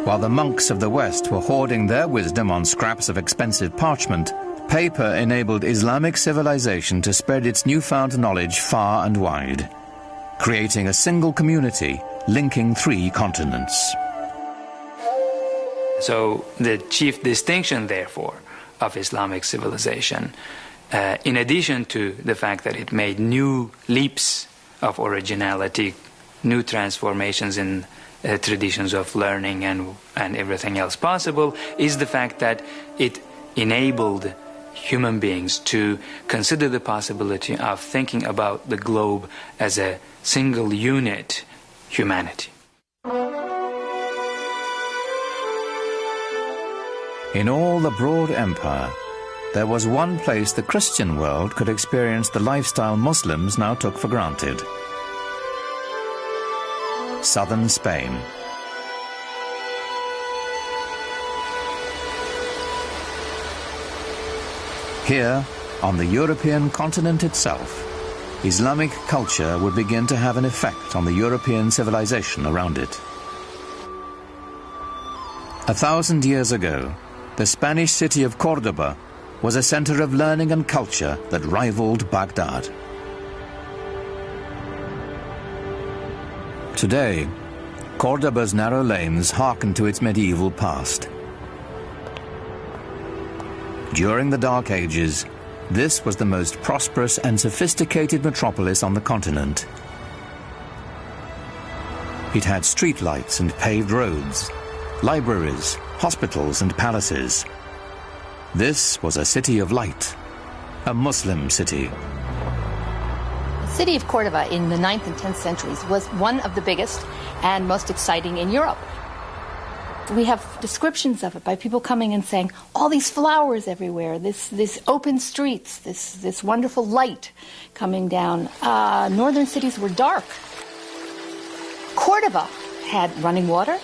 While the monks of the West were hoarding their wisdom on scraps of expensive parchment, paper enabled Islamic civilization to spread its newfound knowledge far and wide, creating a single community linking 3 continents. So the chief distinction, therefore, of Islamic civilization, in addition to the fact that it made new leaps of originality, new transformations in traditions of learning and everything else possible, is the fact that it enabled human beings to consider the possibility of thinking about the globe as a single unit, humanity. In all the broad empire, there was one place the Christian world could experience the lifestyle Muslims now took for granted: southern Spain. Here, on the European continent itself, Islamic culture would begin to have an effect on the European civilization around it. 1,000 years ago, the Spanish city of Cordova was a center of learning and culture that rivaled Baghdad. Today, Cordoba's narrow lanes hearken to its medieval past. During the Dark Ages, this was the most prosperous and sophisticated metropolis on the continent. It had streetlights and paved roads, libraries, hospitals and palaces. This was a city of light, a Muslim city. The city of Cordova in the 9th and 10th centuries was one of the biggest and most exciting in Europe. We have descriptions of it by people coming and saying, all these flowers everywhere, this open streets, this wonderful light coming down. Northern cities were dark. Cordova had running water.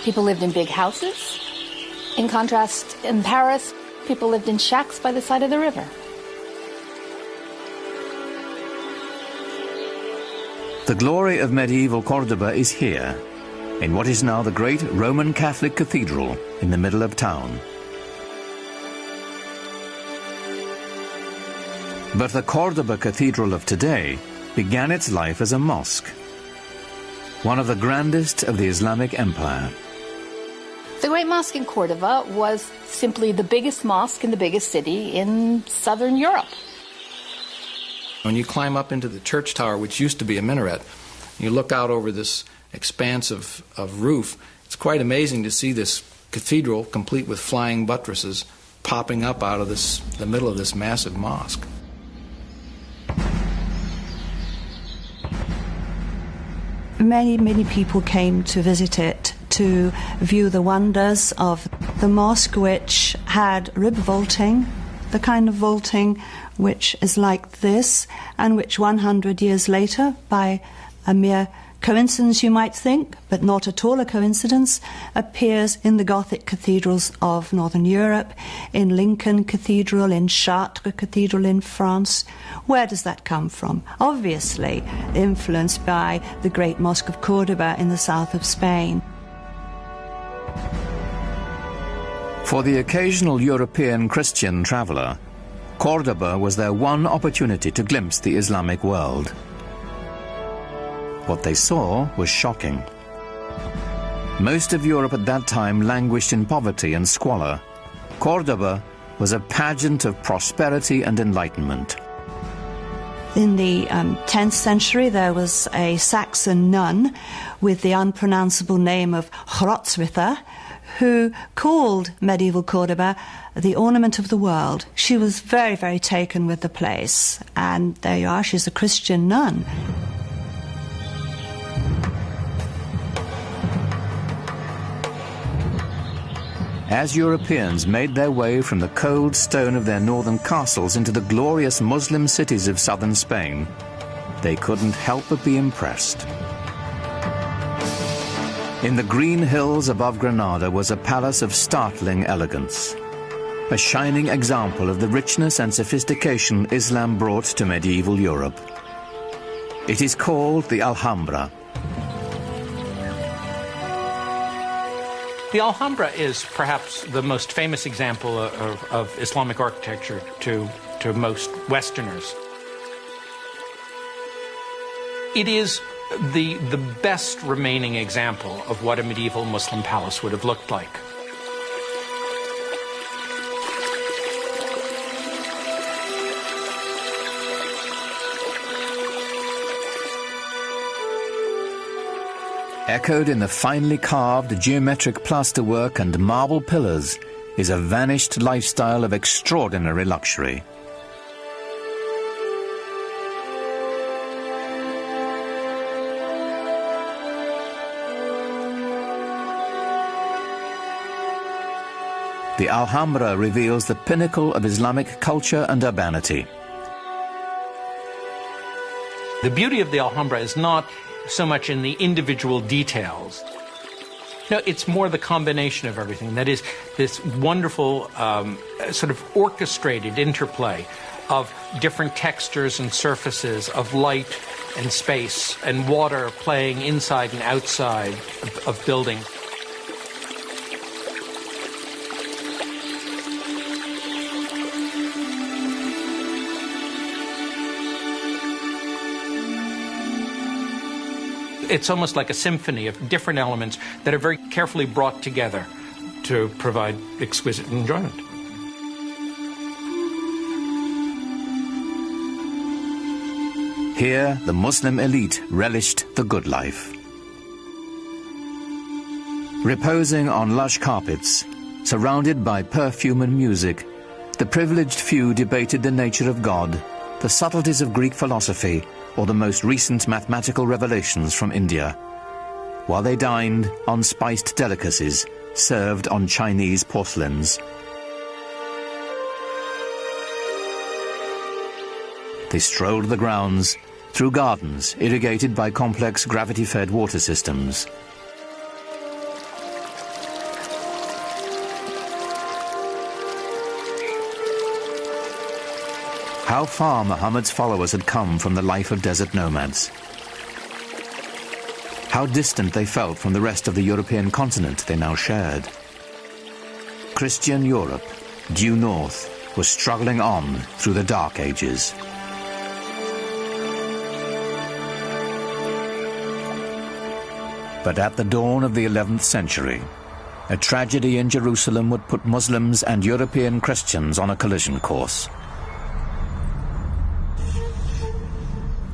People lived in big houses. In contrast, in Paris, people lived in shacks by the side of the river. The glory of medieval Cordoba is here, in what is now the great Roman Catholic Cathedral in the middle of town. But the Cordoba Cathedral of today began its life as a mosque, one of the grandest of the Islamic Empire. The Great Mosque in Cordova was simply the biggest mosque in the biggest city in southern Europe. When you climb up into the church tower, which used to be a minaret, you look out over this expanse of roof, it's quite amazing to see this cathedral, complete with flying buttresses, popping up out of the middle of this massive mosque. Many people came to visit it to view the wonders of the mosque, which had rib vaulting, the kind of vaulting which is like this, and which 100 years later, by a mere coincidence you might think, but not at all a coincidence, appears in the Gothic cathedrals of Northern Europe, in Lincoln Cathedral, in Chartres Cathedral in France. Where does that come from? Obviously influenced by the great Mosque of Cordova in the south of Spain. For the occasional European Christian traveller, Cordoba was their one opportunity to glimpse the Islamic world. What they saw was shocking. Most of Europe at that time languished in poverty and squalor. Cordoba was a pageant of prosperity and enlightenment. In the 10th century, there was a Saxon nun with the unpronounceable name of Hrotswitha, who called medieval Cordova the ornament of the world. She was very, very taken with the place. And there you are, she's a Christian nun. As Europeans made their way from the cold stone of their northern castles into the glorious Muslim cities of southern Spain, they couldn't help but be impressed. In the green hills above Granada was a palace of startling elegance, a shining example of the richness and sophistication Islam brought to medieval Europe. It is called the Alhambra. The Alhambra is perhaps the most famous example of Islamic architecture to most Westerners. It is the best remaining example of what a medieval Muslim palace would have looked like. Echoed in the finely carved geometric plasterwork and marble pillars is a vanished lifestyle of extraordinary luxury. The Alhambra reveals the pinnacle of Islamic culture and urbanity. The beauty of the Alhambra is not so much in the individual details. No, it's more the combination of everything. That is, this wonderful sort of orchestrated interplay of different textures and surfaces, of light and space and water playing inside and outside of buildings. It's almost like a symphony of different elements that are very carefully brought together to provide exquisite enjoyment. Here, the Muslim elite relished the good life. Reposing on lush carpets, surrounded by perfume and music, the privileged few debated the nature of God, the subtleties of Greek philosophy, or the most recent mathematical revelations from India, while they dined on spiced delicacies served on Chinese porcelains. They strolled the grounds through gardens irrigated by complex gravity-fed water systems. How far Muhammad's followers had come from the life of desert nomads. How distant they felt from the rest of the European continent they now shared. Christian Europe, due north, was struggling on through the Dark Ages. But at the dawn of the 11th century, a tragedy in Jerusalem would put Muslims and European Christians on a collision course.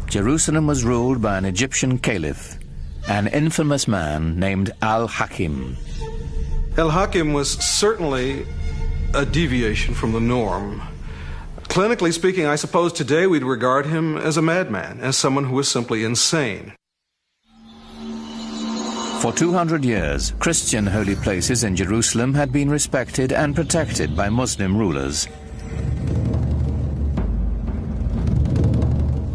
Jerusalem was ruled by an Egyptian caliph, an infamous man named Al-Hakim. Al-Hakim was certainly a deviation from the norm. Clinically speaking, I suppose today we'd regard him as a madman, as someone who was simply insane. For 200 years, Christian holy places in Jerusalem had been respected and protected by Muslim rulers.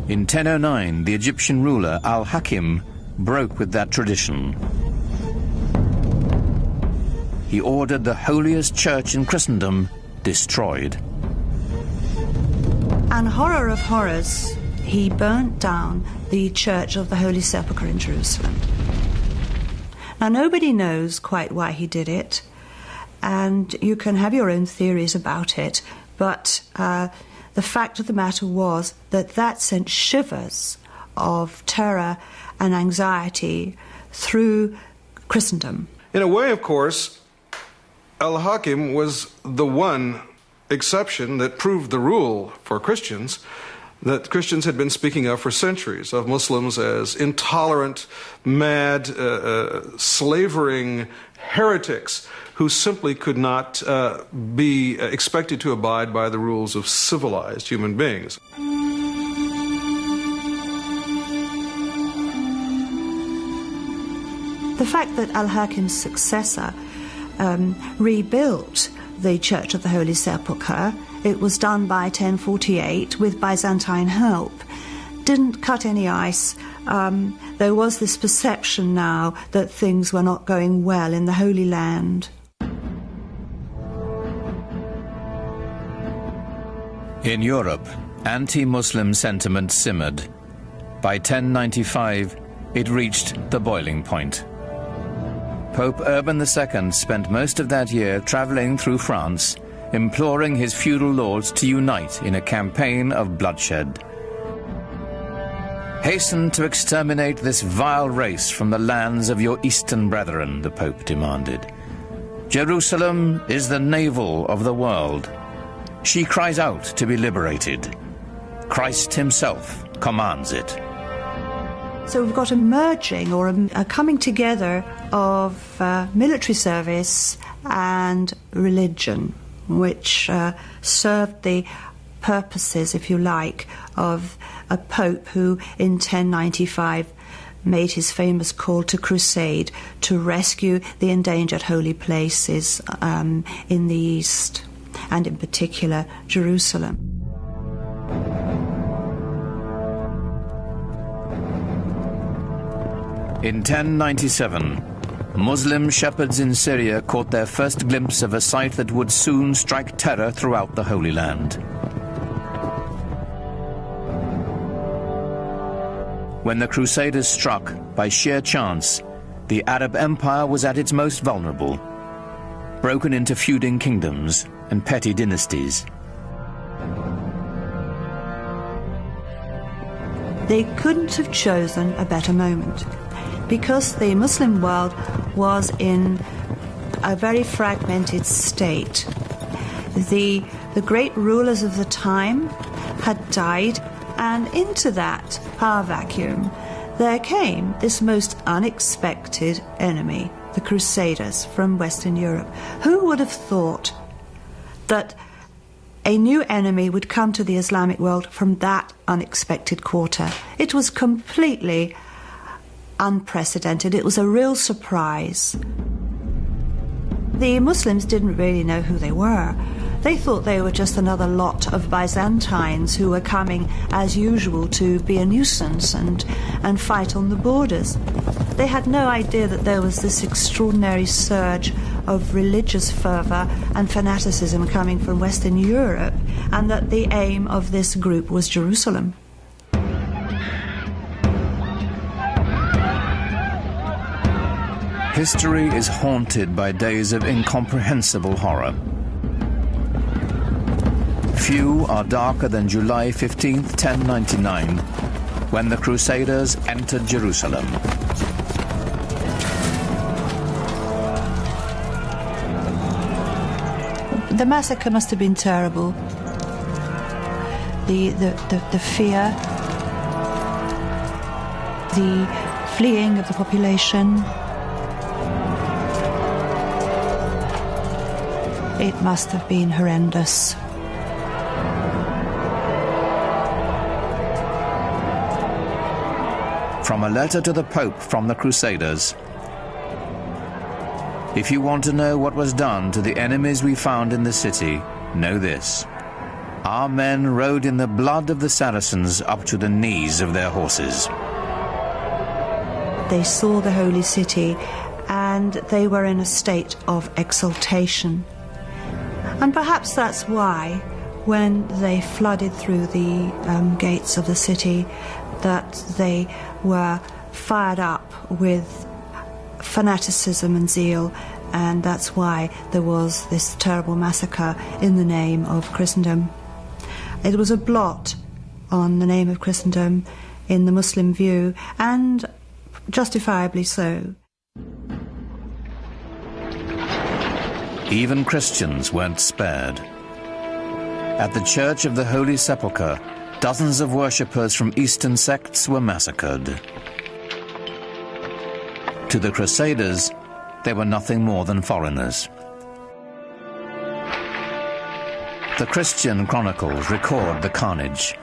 In 1009, the Egyptian ruler Al-Hakim broke with that tradition. He ordered the holiest church in Christendom destroyed. And horror of horrors, he burnt down the Church of the Holy Sepulchre in Jerusalem. Now, nobody knows quite why he did it, and you can have your own theories about it, but the fact of the matter was that sent shivers of terror and anxiety through Christendom. In a way, of course, Al-Hakim was the one exception that proved the rule for Christians that Christians had been speaking of for centuries, of Muslims as intolerant, mad, slavering heretics who simply could not be expected to abide by the rules of civilized human beings. The fact that Al-Hakim's successor rebuilt the Church of the Holy Sepulchre, it was done by 1048 with Byzantine help, didn't cut any ice. There was this perception now that things were not going well in the Holy Land. In Europe, anti-Muslim sentiment simmered. By 1095, it reached the boiling point. Pope Urban II spent most of that year traveling through France, imploring his feudal lords to unite in a campaign of bloodshed. Hasten to exterminate this vile race from the lands of your eastern brethren, the Pope demanded. Jerusalem is the navel of the world. She cries out to be liberated. Christ himself commands it. So we've got a merging or a coming together of military service and religion, which served the purposes, if you like, of a pope who in 1095 made his famous call to crusade to rescue the endangered holy places in the East, and in particular Jerusalem. In 1097, Muslim shepherds in Syria caught their first glimpse of a sight that would soon strike terror throughout the Holy Land. When the Crusaders struck, by sheer chance, the Arab Empire was at its most vulnerable, broken into feuding kingdoms and petty dynasties. They couldn't have chosen a better moment, because the Muslim world was in a very fragmented state. The great rulers of the time had died, and into that power vacuum there came this most unexpected enemy, the Crusaders from Western Europe. Who would have thought that a new enemy would come to the Islamic world from that unexpected quarter? It was completely unprecedented. It was a real surprise. The Muslims didn't really know who they were. They thought they were just another lot of Byzantines who were coming, as usual, to be a nuisance and fight on the borders. They had no idea that there was this extraordinary surge of religious fervour and fanaticism coming from Western Europe, and that the aim of this group was Jerusalem. History is haunted by days of incomprehensible horror. Few are darker than July 15th, 1099, when the Crusaders entered Jerusalem. The massacre must have been terrible. The fear, the fleeing of the population. It must have been horrendous. From a letter to the Pope from the Crusaders. If you want to know what was done to the enemies we found in the city, know this. Our men rode in the blood of the Saracens up to the knees of their horses. They saw the holy city and they were in a state of exultation. And perhaps that's why, when they flooded through the gates of the city, that they were fired up with fanaticism and zeal, and that's why there was this terrible massacre in the name of Christendom. It was a blot on the name of Christendom in the Muslim view, and justifiably so. Even Christians weren't spared. At the Church of the Holy Sepulchre, dozens of worshippers from Eastern sects were massacred. To the Crusaders, they were nothing more than foreigners. The Christian chronicles record the carnage.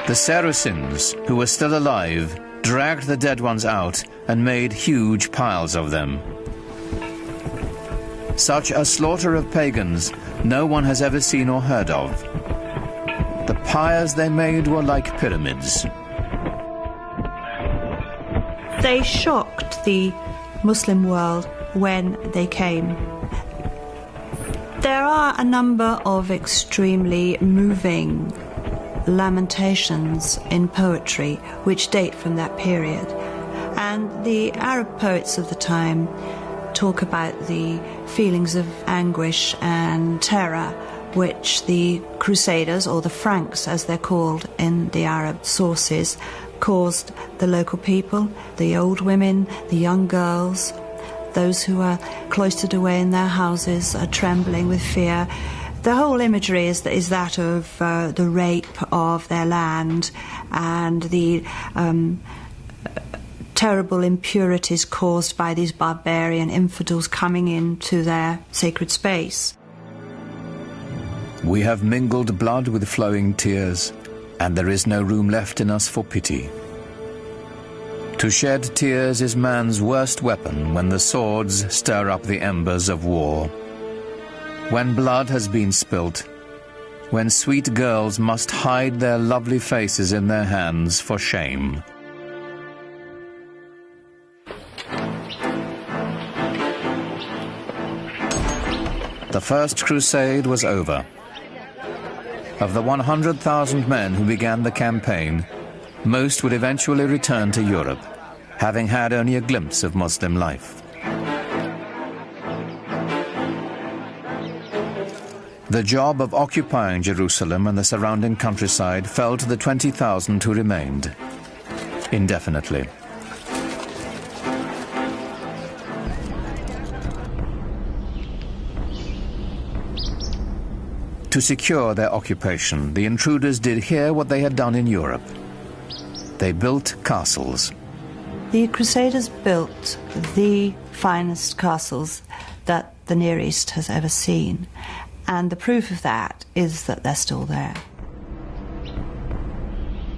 The Saracens, who were still alive, dragged the dead ones out and made huge piles of them. Such a slaughter of pagans no one has ever seen or heard of. The pyres they made were like pyramids. They shocked the Muslim world when they came. There are a number of extremely moving lamentations in poetry which date from that period. And the Arab poets of the time talk about the feelings of anguish and terror which the Crusaders, or the Franks as they're called in the Arab sources, caused the local people, the old women, the young girls, those who are cloistered away in their houses, are trembling with fear. The whole imagery is that of the rape of their land and the terrible impurities caused by these barbarian infidels coming into their sacred space. We have mingled blood with flowing tears, and there is no room left in us for pity. To shed tears is man's worst weapon when the swords stir up the embers of war. When blood has been spilt, when sweet girls must hide their lovely faces in their hands for shame. The First Crusade was over. Of the 100,000 men who began the campaign, most would eventually return to Europe, having had only a glimpse of Muslim life. The job of occupying Jerusalem and the surrounding countryside fell to the 20,000 who remained, indefinitely. To secure their occupation, the intruders did here what they had done in Europe. They built castles. The Crusaders built the finest castles that the Near East has ever seen, and the proof of that is that they're still there.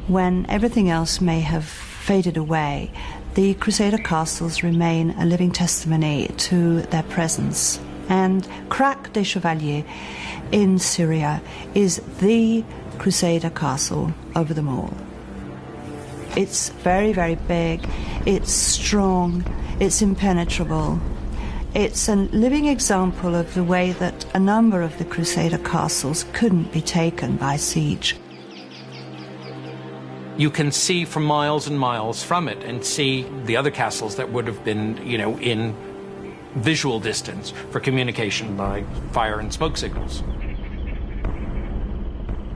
When everything else may have faded away, the Crusader castles remain a living testimony to their presence. And Crac des Chevaliers in Syria is the Crusader castle over them all. It's very, very big, it's strong, it's impenetrable. It's a living example of the way that a number of the Crusader castles couldn't be taken by siege. You can see for miles and miles from it and see the other castles that would have been, in visual distance for communication by fire and smoke signals.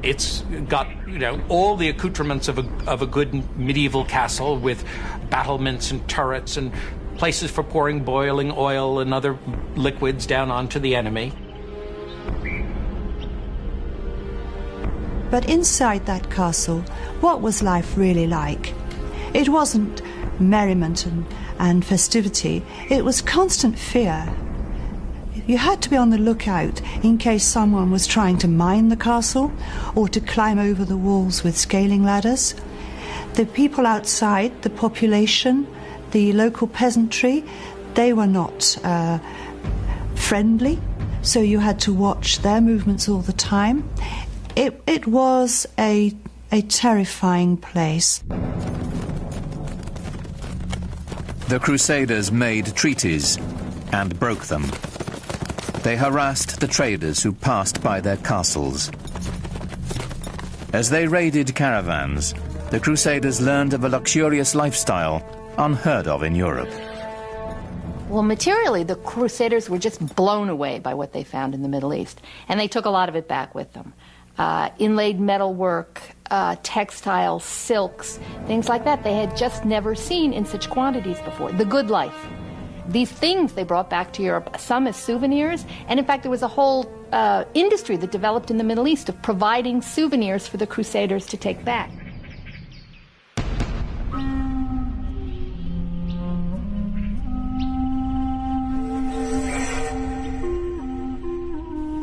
It's got, all the accoutrements of a good medieval castle, with battlements and turrets and places for pouring boiling oil and other liquids down onto the enemy. But inside that castle, what was life really like? It wasn't merriment and festivity. It was constant fear. You had to be on the lookout in case someone was trying to mine the castle or to climb over the walls with scaling ladders. The people outside, the population, the local peasantry, they were not friendly, so you had to watch their movements all the time. It was a terrifying place. The Crusaders made treaties and broke them. They harassed the traders who passed by their castles. As they raided caravans, the Crusaders learned of a luxurious lifestyle unheard of in Europe. Well, materially, the Crusaders were just blown away by what they found in the Middle East, and they took a lot of it back with them. Inlaid metalwork, textiles, silks, things like that they had just never seen in such quantities before. The good life. These things they brought back to Europe, some as souvenirs, and in fact there was a whole industry that developed in the Middle East of providing souvenirs for the Crusaders to take back.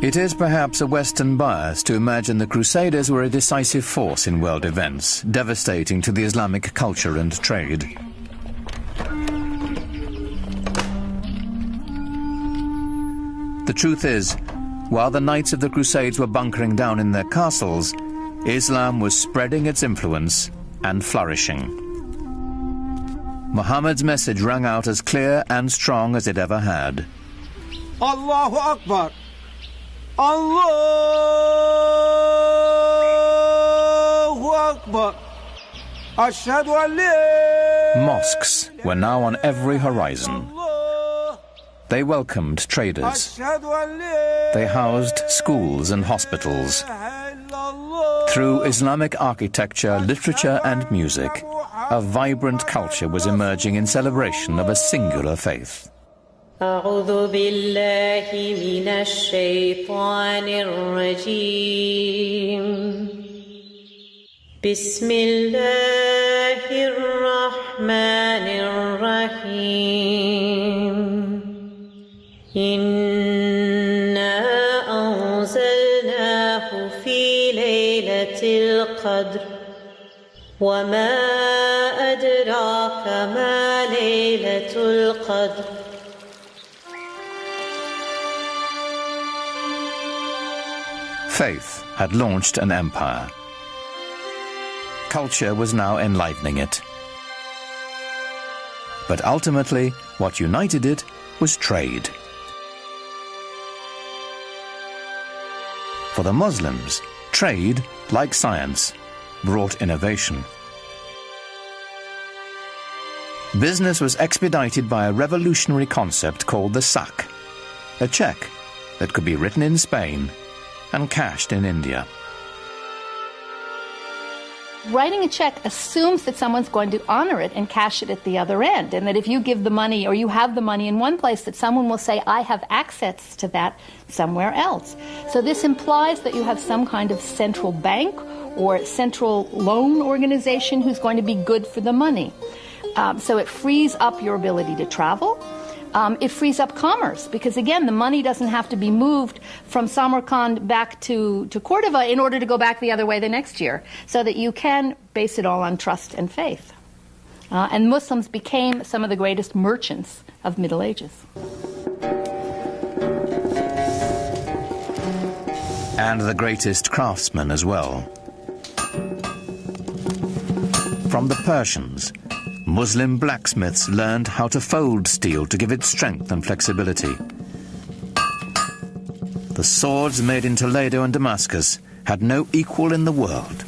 It is perhaps a Western bias to imagine the Crusaders were a decisive force in world events, devastating to the Islamic culture and trade. The truth is, while the knights of the Crusades were bunkering down in their castles, Islam was spreading its influence and flourishing. Muhammad's message rang out as clear and strong as it ever had. Allahu Akbar! Allahu Akbar! Ashhadu an la Mosques were now on every horizon. They welcomed traders. They housed schools and hospitals. Through Islamic architecture, literature and music, a vibrant culture was emerging in celebration of a singular faith. أعوذ بالله من الشيطان الرجيم بسم الله الرحمن الرحيم إنا أنزلناه في ليلة القدر وما أدراك ما ليلة القدر Faith had launched an empire. Culture was now enlivening it. But ultimately, what united it was trade. For the Muslims, trade, like science, brought innovation. Business was expedited by a revolutionary concept called the sak, a cheque that could be written in Spain and cashed in India. Writing a check assumes that someone's going to honor it and cash it at the other end, and that if you give the money or you have the money in one place, that someone will say, I have access to that somewhere else. So this implies that you have some kind of central bank or central loan organization who's going to be good for the money. So it frees up your ability to travel. It frees up commerce because, again, the money doesn't have to be moved from Samarkand back to Cordova in order to go back the other way the next year, so that you can base it all on trust and faith. And Muslims became some of the greatest merchants of Middle Ages. And the greatest craftsmen as well. From the Persians, Muslim blacksmiths learned how to fold steel to give it strength and flexibility. The swords made in Toledo and Damascus had no equal in the world.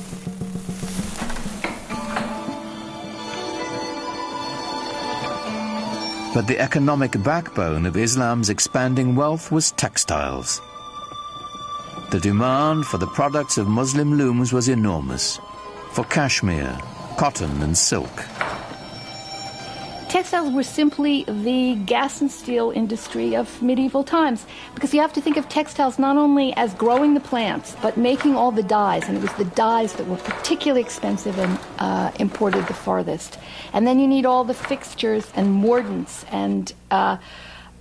But the economic backbone of Islam's expanding wealth was textiles. The demand for the products of Muslim looms was enormous, for cashmere, cotton and silk. Textiles were simply the gas and steel industry of medieval times, because you have to think of textiles not only as growing the plants, but making all the dyes, and it was the dyes that were particularly expensive and imported the farthest. And then you need all the fixtures and mordants and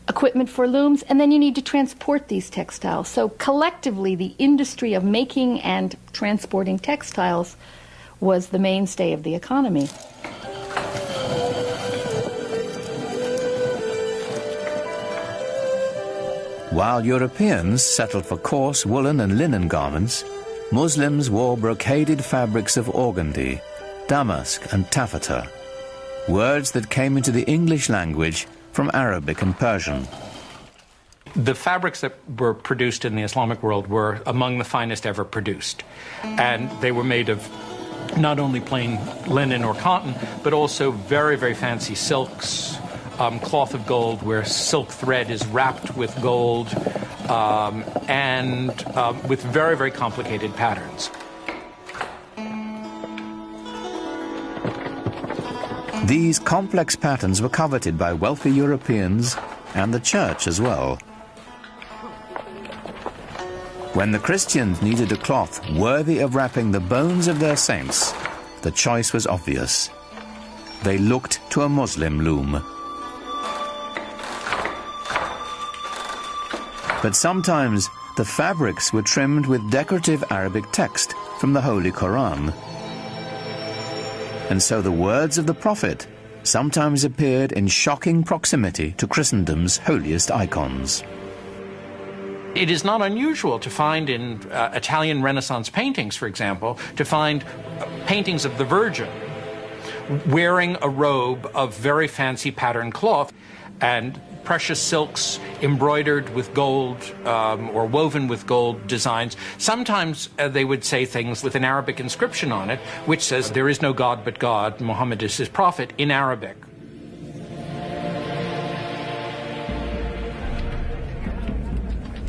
equipment for looms, and then you need to transport these textiles. So collectively, the industry of making and transporting textiles was the mainstay of the economy. While Europeans settled for coarse woolen and linen garments, Muslims wore brocaded fabrics of organdie, damask and taffeta, words that came into the English language from Arabic and Persian. The fabrics that were produced in the Islamic world were among the finest ever produced. And they were made of not only plain linen or cotton, but also very, very fancy silks, cloth of gold where silk thread is wrapped with gold, and with very, very complicated patterns. These complex patterns were coveted by wealthy Europeans and the church as well. When the Christians needed a cloth worthy of wrapping the bones of their saints, the choice was obvious. They looked to a Muslim loom. But sometimes the fabrics were trimmed with decorative Arabic text from the Holy Quran. And so the words of the Prophet sometimes appeared in shocking proximity to Christendom's holiest icons. It is not unusual to find in Italian Renaissance paintings, for example, to find paintings of the Virgin wearing a robe of very fancy patterned cloth and precious silks embroidered with gold or woven with gold designs. Sometimes they would say things with an Arabic inscription on it, which says, "There is no God but God, Muhammad is his prophet," in Arabic.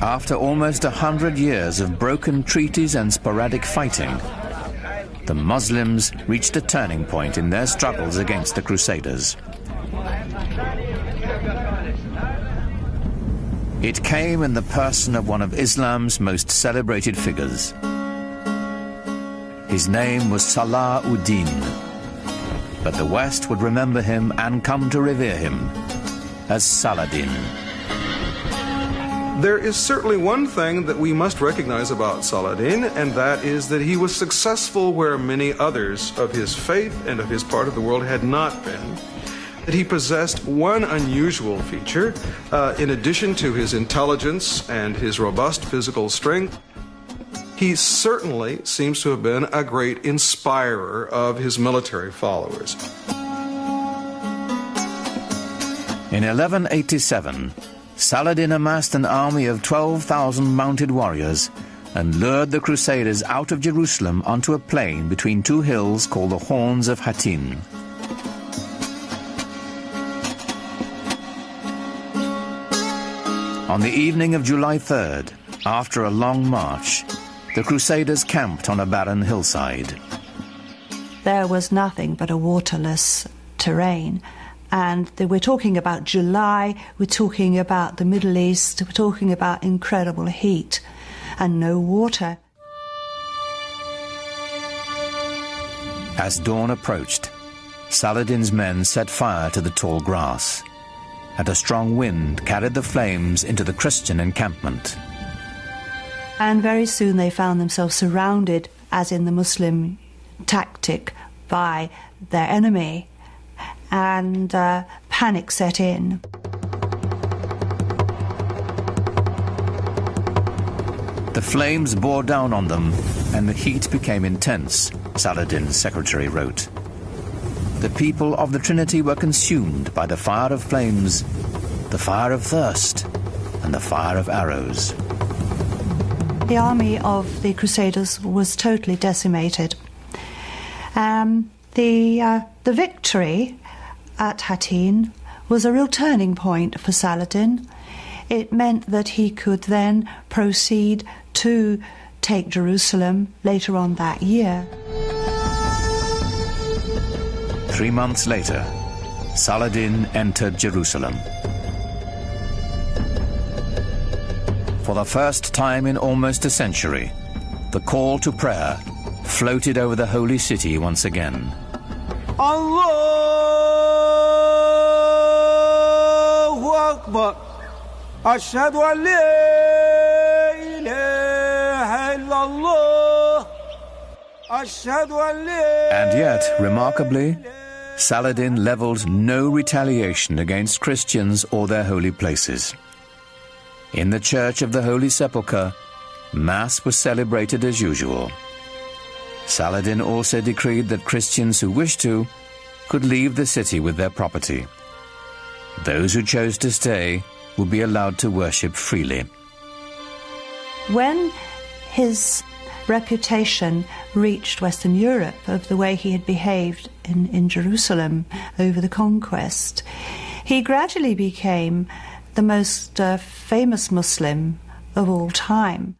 After almost 100 years of broken treaties and sporadic fighting, the Muslims reached a turning point in their struggles against the Crusaders. It came in the person of one of Islam's most celebrated figures. His name was Salah Uddin, but the West would remember him and come to revere him as Saladin. There is certainly one thing that we must recognize about Saladin, and that is that he was successful where many others of his faith and of his part of the world had not been. That he possessed one unusual feature, in addition to his intelligence and his robust physical strength. He certainly seems to have been a great inspirer of his military followers. In 1187, Saladin amassed an army of 12,000 mounted warriors and lured the Crusaders out of Jerusalem onto a plain between two hills called the Horns of Hattin. On the evening of July 3rd, after a long march, the Crusaders camped on a barren hillside. There was nothing but a waterless terrain. And we're talking about July, we're talking about the Middle East, we're talking about incredible heat and no water. As dawn approached, Saladin's men set fire to the tall grass, and a strong wind carried the flames into the Christian encampment. And very soon they found themselves surrounded, as in the Muslim tactic, by their enemy, and panic set in. The flames bore down on them, and the heat became intense, Saladin's secretary wrote. The people of the Trinity were consumed by the fire of flames, the fire of thirst, and the fire of arrows. The army of the Crusaders was totally decimated. The victory at Hattin was a real turning point for Saladin. It meant that he could then proceed to take Jerusalem later on that year. 3 months later, Saladin entered Jerusalem. For the first time in almost a century, the call to prayer floated over the holy city once again. Allahu Akbar. Ashhadu an la ilaha illallah. Ashhadu an la. And yet, remarkably, Saladin leveled no retaliation against Christians or their holy places. In the Church of the Holy Sepulchre, Mass was celebrated as usual. Saladin also decreed that Christians who wished to could leave the city with their property. Those who chose to stay would be allowed to worship freely. When his reputation reached Western Europe of the way he had behaved in Jerusalem over the conquest, he gradually became the most famous Muslim of all time.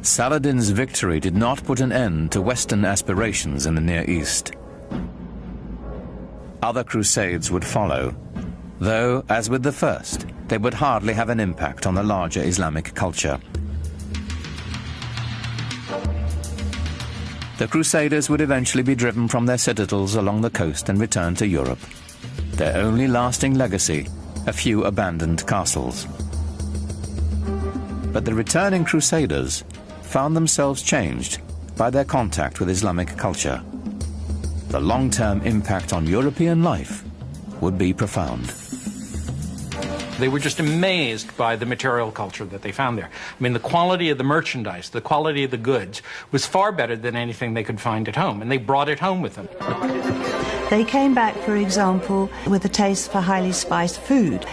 Saladin's victory did not put an end to Western aspirations in the Near East. Other crusades would follow, though, as with the first, they would hardly have an impact on the larger Islamic culture. The Crusaders would eventually be driven from their citadels along the coast and return to Europe. Their only lasting legacy, a few abandoned castles. But the returning Crusaders found themselves changed by their contact with Islamic culture. The long-term impact on European life would be profound. They were just amazed by the material culture that they found there. I mean, the quality of the merchandise, the quality of the goods was far better than anything they could find at home, and they brought it home with them. They came back, for example, with a taste for highly spiced food.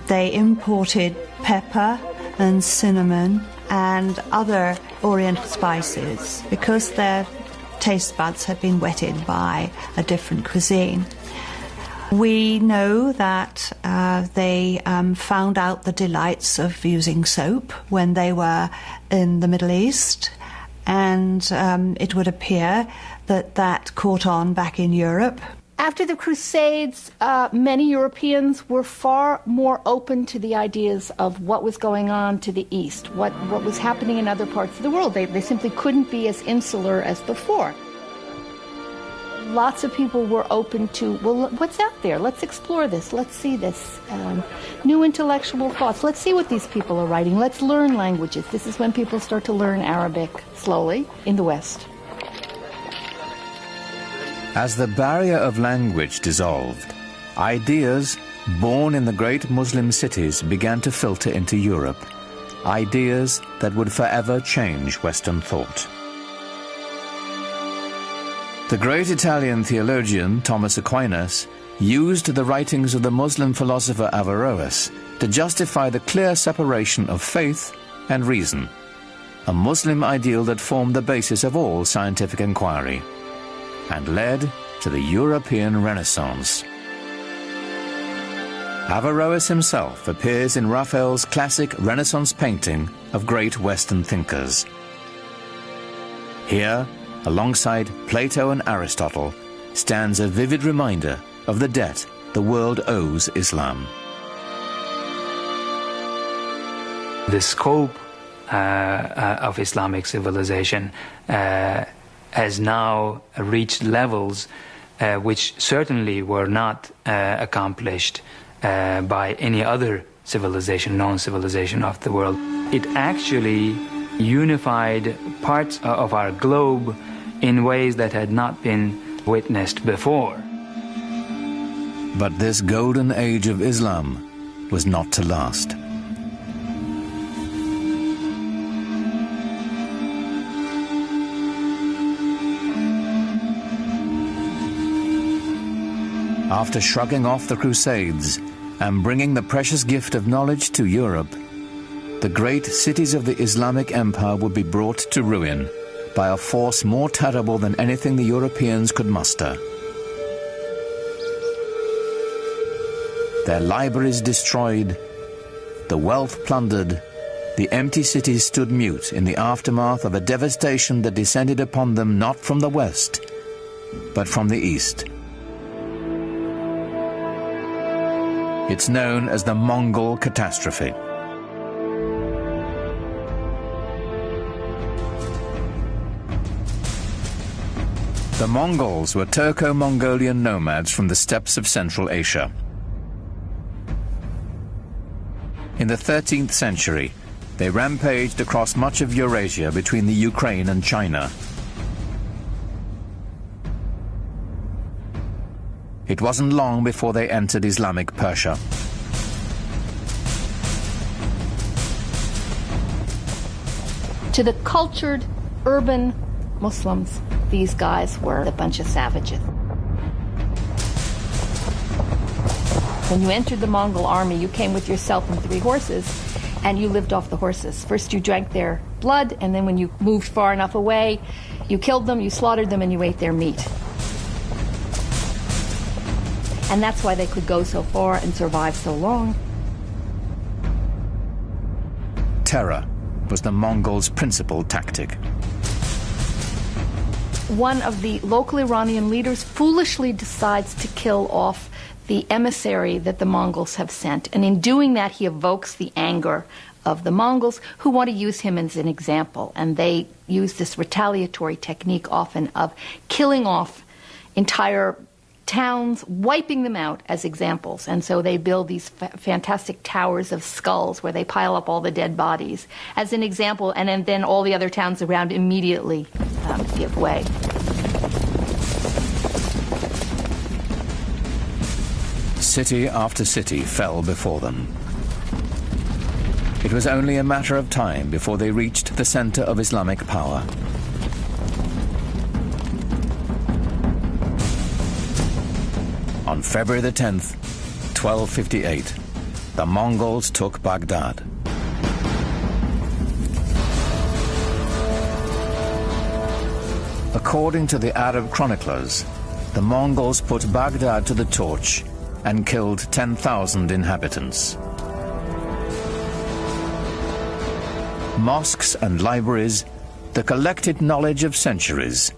They imported pepper and cinnamon and other Oriental spices because their taste buds had been whetted by a different cuisine. We know that they found out the delights of using soap when they were in the Middle East, and it would appear that that caught on back in Europe. After the Crusades, many Europeans were far more open to the ideas of what was going on to the east, what was happening in other parts of the world. They simply couldn't be as insular as before. Lots of people were open to, well, what's out there? Let's explore this. Let's see this. New intellectual thoughts. Let's see what these people are writing. Let's learn languages. This is when people start to learn Arabic slowly in the West. As the barrier of language dissolved, ideas born in the great Muslim cities began to filter into Europe, ideas that would forever change Western thought. The great Italian theologian Thomas Aquinas used the writings of the Muslim philosopher Averroes to justify the clear separation of faith and reason, a Muslim ideal that formed the basis of all scientific inquiry and led to the European Renaissance. Averroes himself appears in Raphael's classic Renaissance painting of great Western thinkers. Here, alongside Plato and Aristotle, stands a vivid reminder of the debt the world owes Islam. The scope of Islamic civilization has now reached levels which certainly were not accomplished by any other civilization, known civilization of the world. It actually unified parts of our globe in ways that had not been witnessed before. But this golden age of Islam was not to last. After shrugging off the Crusades and bringing the precious gift of knowledge to Europe, the great cities of the Islamic Empire would be brought to ruin by a force more terrible than anything the Europeans could muster. Their libraries destroyed, the wealth plundered, the empty cities stood mute in the aftermath of a devastation that descended upon them not from the west, but from the east. It's known as the Mongol Catastrophe. The Mongols were Turco-Mongolian nomads from the steppes of Central Asia. In the 13th century, they rampaged across much of Eurasia between the Ukraine and China. It wasn't long before they entered Islamic Persia. To the cultured, urban Muslims, these guys were a bunch of savages. When you entered the Mongol army, you came with yourself and 3 horses, and you lived off the horses. First you drank their blood, and then when you moved far enough away, you killed them, you slaughtered them, and you ate their meat. And that's why they could go so far and survive so long. Terror was the Mongols' principal tactic. One of the local Iranian leaders foolishly decides to kill off the emissary that the Mongols have sent. And in doing that, he evokes the anger of the Mongols, who want to use him as an example. And they use this retaliatory technique often of killing off entire towns, wiping them out as examples. And so they build these fantastic towers of skulls where they pile up all the dead bodies as an example, and then all the other towns around immediately give way. City after city fell before them. It was only a matter of time before they reached the center of Islamic power. On February the 10th, 1258, the Mongols took Baghdad. According to the Arab chroniclers, the Mongols put Baghdad to the torch and killed 10,000 inhabitants. Mosques and libraries, the collected knowledge of centuries,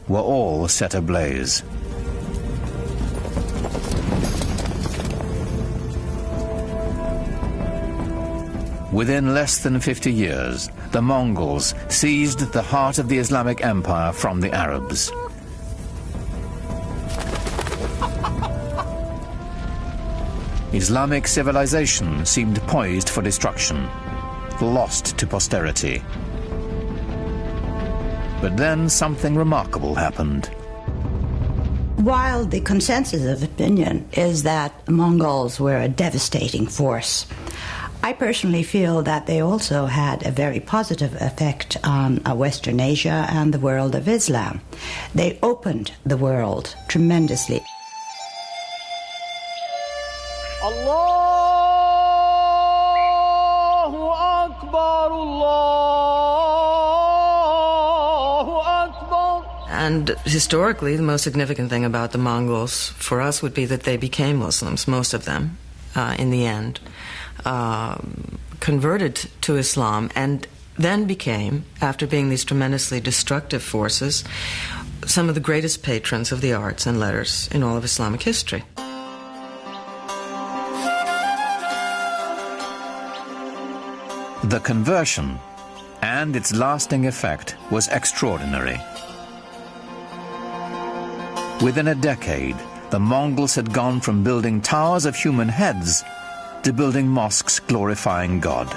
were all set ablaze. Within less than 50 years, the Mongols seized the heart of the Islamic Empire from the Arabs. Islamic civilization seemed poised for destruction, lost to posterity. But then something remarkable happened. While the consensus of opinion is that the Mongols were a devastating force, I personally feel that they also had a very positive effect on Western Asia and the world of Islam. They opened the world tremendously. Allahu Akbar, Allahu Akbar. And historically, the most significant thing about the Mongols for us would be that they became Muslims, most of them, in the end. Converted to Islam and then became, after being these tremendously destructive forces, some of the greatest patrons of the arts and letters in all of Islamic history. The conversion and its lasting effect was extraordinary. Within a decade, the Mongols had gone from building towers of human heads to building mosques glorifying God.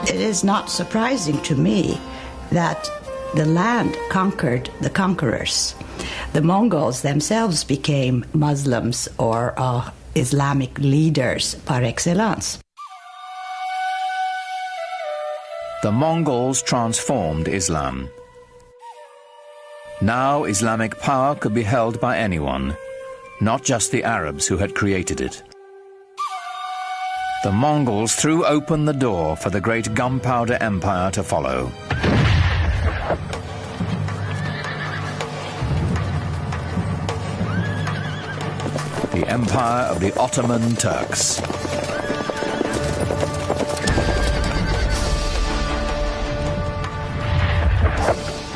It is not surprising to me that the land conquered the conquerors. The Mongols themselves became Muslims or Islamic leaders par excellence. The Mongols transformed Islam. Now Islamic power could be held by anyone, not just the Arabs who had created it. The Mongols threw open the door for the great gunpowder empire to follow. The empire of the Ottoman Turks.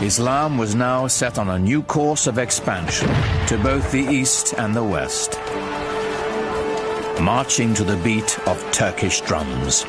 Islam was now set on a new course of expansion to both the East and the West, marching to the beat of Turkish drums.